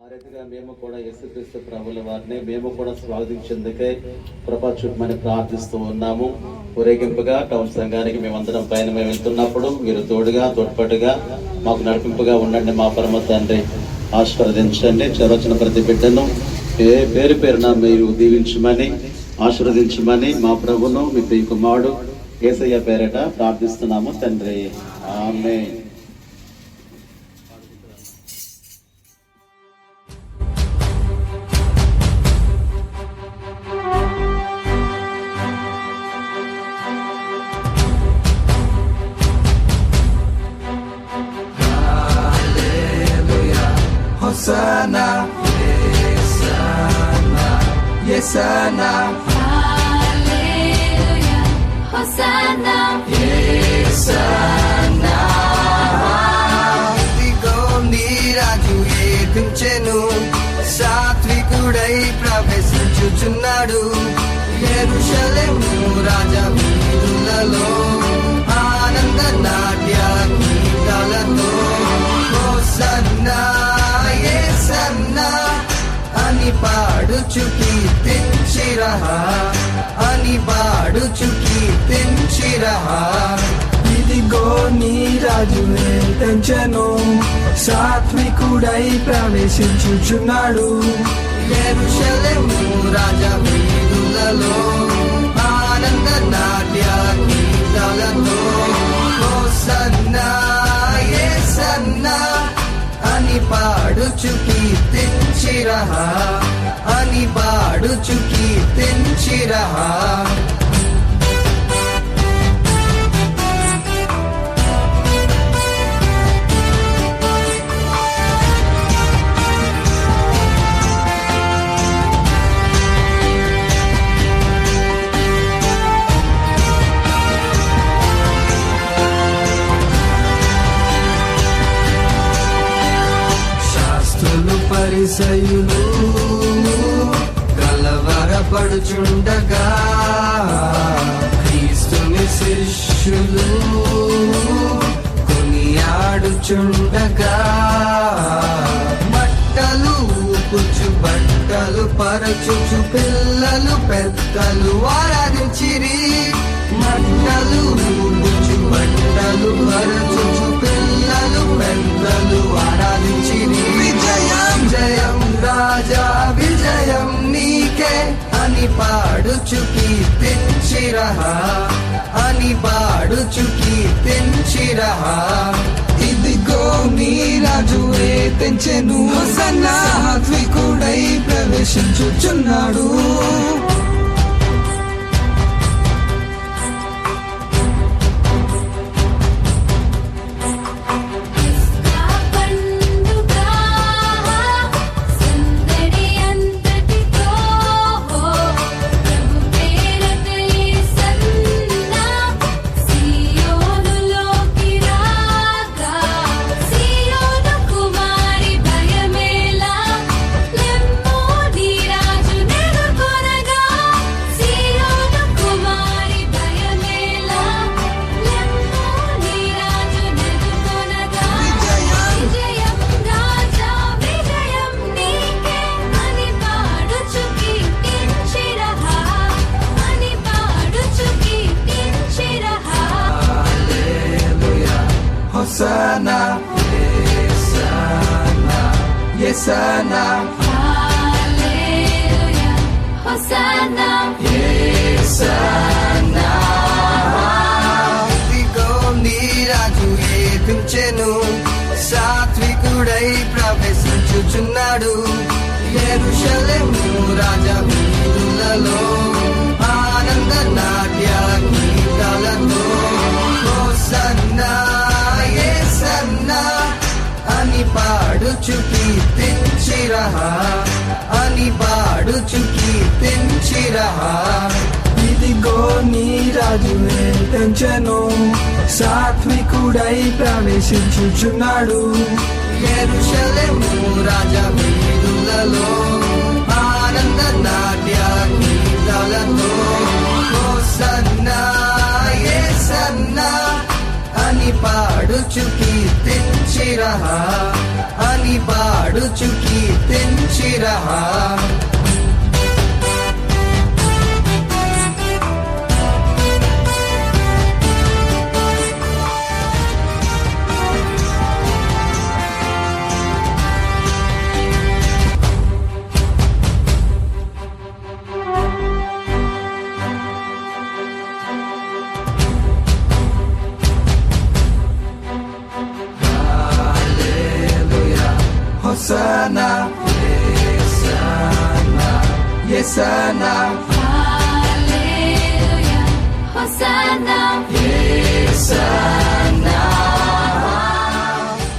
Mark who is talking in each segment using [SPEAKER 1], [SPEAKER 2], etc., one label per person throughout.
[SPEAKER 1] ఆ రీతిగా మేము కూడా యేసుక్రీస్తు ప్రభుల వారిని మేము కూడా స్వాగతించేందుకే కృప చూపమని ప్రార్థిస్తూ ఉన్నాము. ఊరేగింపుగా టౌన్ సంఘానికి మేమందరం పైన మేము వెళ్తున్నప్పుడు మీరు తోడ్పాటుగా మాకు నడిపింపుగా ఉండండి. మా పరమ తండ్రి ఆశీర్వదించండి. చరవచన ప్రతి బిడ్డను పేరు పేరున మీరు దీవించమని ఆశీర్వదించమని మా ప్రభును మీ ప్రియ కుమారుడు యేసయ్య పేరట ప్రార్థిస్తున్నాము తండ్రి. ఆమేన్.
[SPEAKER 2] Hosanna, Yesana, Yesana,
[SPEAKER 3] Hallelujah, Hosanna,
[SPEAKER 2] Yesana. ఇదిగో నీ రాజు ఏదించెను, సాత్వికుడై ప్రవేశించుచున్నాడు. యెరూషలేము రాజా వీరులలో ఆనంద నాట్య గీతాలతో హోసన్నా యేసన్నా అని పాడుచు కీర్తించిరహా, అని పాడుచు కీర్తించిరహా. ఇదిగో నీ రాజు తెంచెను, సాత్వికుడై ప్రవేశించుచున్నాడు. యెరూషలేము రాజా వీరులలో ఆనంద నాట్య గీతాలతో హోసన్నా యేసన్నా అని పాడుచు కీర్తించిరహా, అని పాడుచు కీర్తించిరహా. పరిసయులు కలవరపడుచుండగా, క్రీస్తుని శిష్యులు కొనియాడుచుండగా, బట్టలు ఊపుచు బట్టలు పరచుచు పిల్లలు పెద్దలు ఆరాధించిరి. బట్టలు ఊపుచు బట్టలు పరచుచు పిల్లలు పెద్దలు ఆరాధించిరి. విజయం జయం రాజా విజయం నీకే అని పాడుచు కీర్తించిరహా, అని పాడుచు కీర్తించిరహా. ఇదిగో నీ రాజు తెంచెను, సాత్వికుడై ప్రవేశించుచున్నాడు. Hosanna, Yesana, Yesana,
[SPEAKER 3] Hallelujah, Hosanna,
[SPEAKER 2] Yesana. ఇదిగో నీ రాజు ఏదించెను, సాత్వికుడై ప్రవేశించుచున్నాడు. యెరూషలేము రాజా వీరులలో ఆనంద నాట్య గీతాలతో హోసన్నా యేసన్నా అని పాడుచు కీర్తించిరహా, అని పాడుచు కీర్తించిరహా. ఇదిగో నీ రాజు తెంచెను, సాత్వికుడై ప్రవేశించుచున్నాడు. యెరూషలేము రాజా వీరులలో ఆనంద నాట్య గీతాలతో హోసన్నా యేసన్నా అని పాడుచు కీర్తించిరహా, అని పాడుచు కీర్తించిరహా. స్తుతించి రహా Hosanna, Hosanna, Hosanna,
[SPEAKER 3] Hallelujah. Hosanna.
[SPEAKER 2] Hosanna.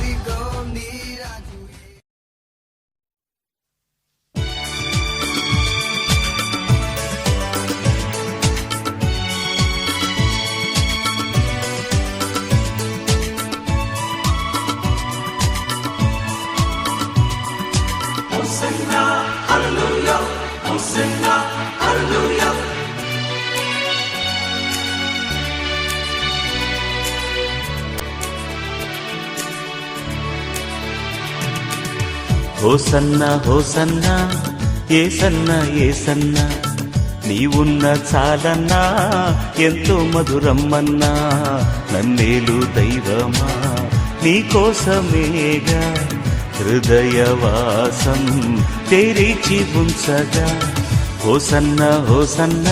[SPEAKER 2] ఇదిగో నీ రాజు
[SPEAKER 4] హోసన్న హోసన్న ఏసన్న ఏసన్న నీవున్న చాలన్నా ఎంతో మధురమ్మన్నా నన్నేలు దైవమా నీకోసమేగా హృదయవాసం తెరిచి ఉంచగా హోసన్న హోసన్న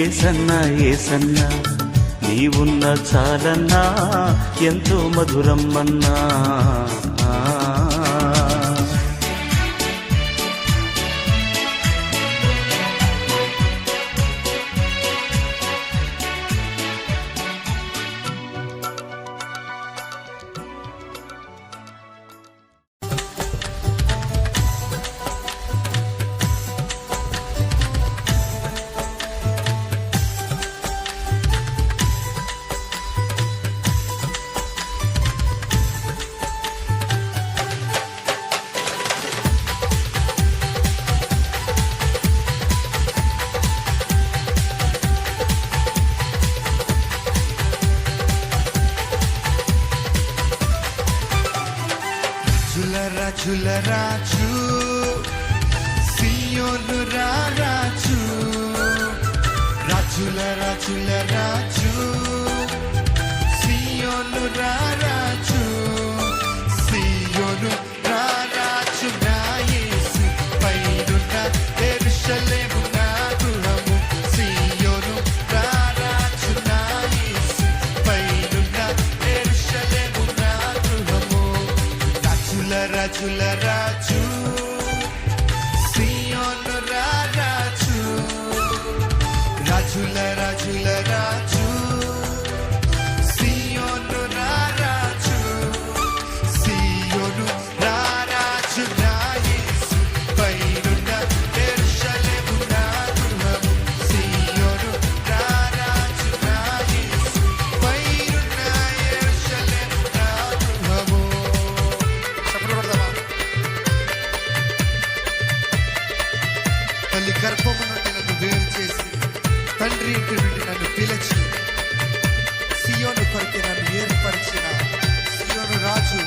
[SPEAKER 4] ఏసన్న ఏసన్న నీవున్న చాలన్నా ఎంతో మధురమ్మన్నా
[SPEAKER 2] రాజుల రాజు సియోను రాజు రాజుల రాజుల రాజు సియోను రాజు సియోను రాజు నా యేసు పైనున్న యెరూషలేము నా గృహము సియోను రాజు నా యేసు పైనున్న యెరూషలేము నా గృహము రాజుల రాజు సియోను రాజు రాజుల రాజు సియోను రాజు సియోను రాజు నా యేసు పైనున్న యెరూషలేము నా గృహము సియోను రాజు నా యేసు పైనున్న యెరూషలేము నా గృహము. తల్లి గర్భము నుండి నన్ను వేరు చేసి తండ్రి ఇంటి నుండి నన్ను పిలిచి సియోను కొరకే నన్ను ఏర్పరిచిన సియోను రాజు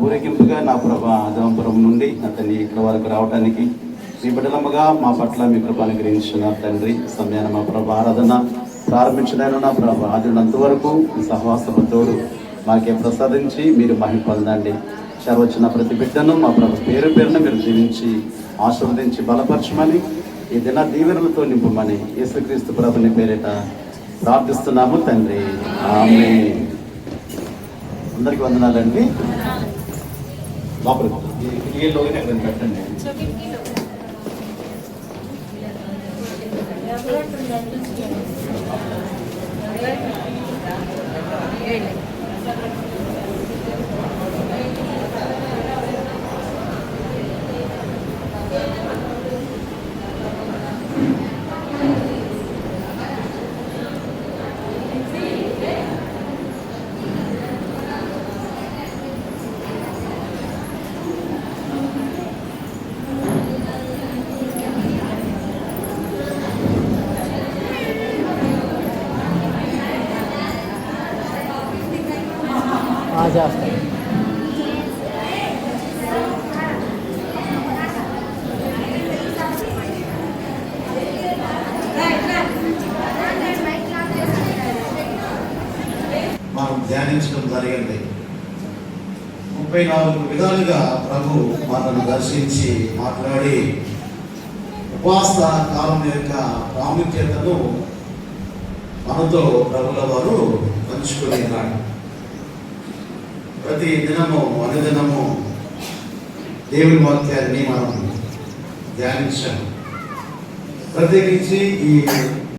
[SPEAKER 1] ఊరేగింపుగా నా ప్రభా ఆదాంపురం నుండి అతన్ని ఇక్కడ వరకు రావడానికి మీ బిడ్డలమ్మగా మా పట్ల మీ కృప అనుగ్రహించిన తండ్రి సమయాన్ని మా ప్రభా ఆరాధన ప్రారంభించడానికి నా ప్రభా ఆదినంత వరకు ఈ సహవాసముతోడు మాకే ప్రసాదించి మీరు మహిమ పొందండి వచ్చిన ప్రతి బిడ్డను మా ప్రభు పేరు పేరున మీరు జీవించి ఆశీర్వదించి బలపరచమని ఈ దిన దీవెనలతో నింపమని యేసుక్రీస్తు ప్రభుని పేరిట ప్రార్థిస్తున్నాము తండ్రి ఆమేన్. అందరికి వందనాలండి. లోపలికి కిటికీలోనే అక్కడ పెట్టండి.
[SPEAKER 5] చేస్తాను.
[SPEAKER 6] మనం ధ్యానించడం జరిగింది. 34 విధాలుగా ప్రభు మనను దర్శించి మాట్లాడి ఉపవాస కాలం యొక్క ప్రాముఖ్యతను మనతో ప్రభుల వారు పంచుకుని ఉన్నాడు. ప్రతి దినము అనుదినము దేవుని వాక్యాన్ని మనం ధ్యానించాము. ప్రత్యేకించి ఈ